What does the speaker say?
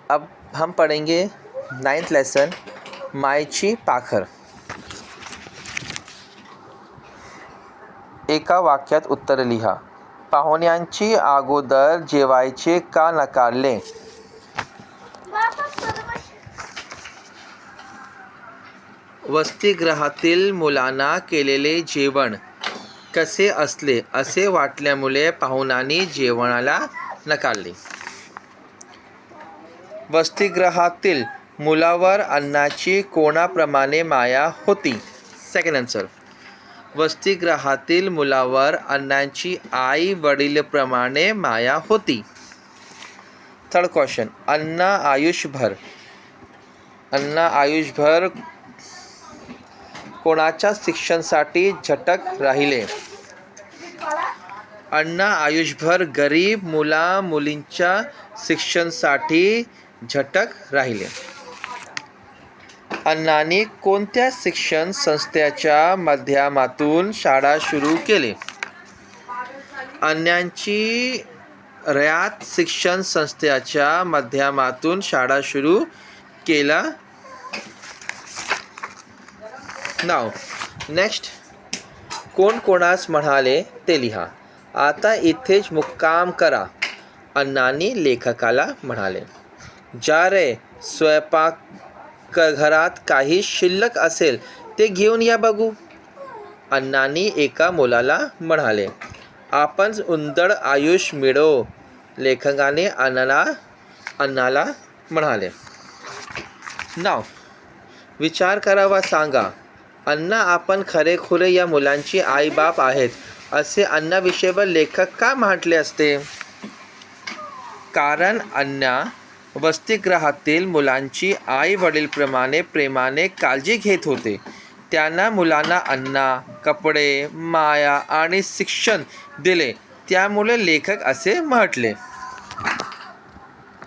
अब हम पढ़ेंगे 9th lesson मायची पाखर। एका वाक्यात उत्तर लिहा। पाहुण्यांची अगोदर जेवायचे का नकारले? वसतिगृहातील मुलांना केलेले जेवण कसे असले असे वाटल्यामुळे पाहुण्यांनी जेवणाला नकारले। वसतिगृहातील मुलावर अन्नाची कोणाप्रमाणे माया होती? सेकंड आन्सर, वसतिगृहातील मुलावर अन्नाची आई वडिलांप्रमाणे माया होती। थर्ड क्वेश्चन, अण्णा आयुष्यभर कोणाच्या शिक्षणासाठी झटत राहिले? अण्णा आयुष्यभर गरीब मुला मुलींच्या शिक्षणासाठी झटत राहिले। अण्णांनी कोणत्या शिक्षण संस्थेच्या माध्यमातून शाळा सुरू केली? अण्णांची रयत शिक्षण संस्थेच्या माध्यमातून शाळा सुरू केला। नाव नेक्स्ट, कोण कोणास म्हणाले ते लिहा। आता इथेच मुक्काम करा, अण्णांनी लेखकाला म्हणाले। जा रे, स्वयंपाकघरात काही शिल्लक असेल ते घेऊन या बघू, अण्णांनी एका मुलाला म्हणाले। आपण उंदड आयुष्य मिळो, लेखकाने अण्णाला म्हणाले। नाव विचार करा व सांगा, अण्णा आपण खरेखुरे या मुलांची आई बाप आहेत असे अण्णाविषयीवर लेखक का म्हटले असते? कारण अण्णा वसतिगृहातील मुलांची आई वडिलांप्रमाणे प्रेमाने काळजी घेत होते। त्यांना मुलांना अन्न, कपडे, माया आणि शिक्षण दिले, त्यामुळे लेखक असे म्हटले।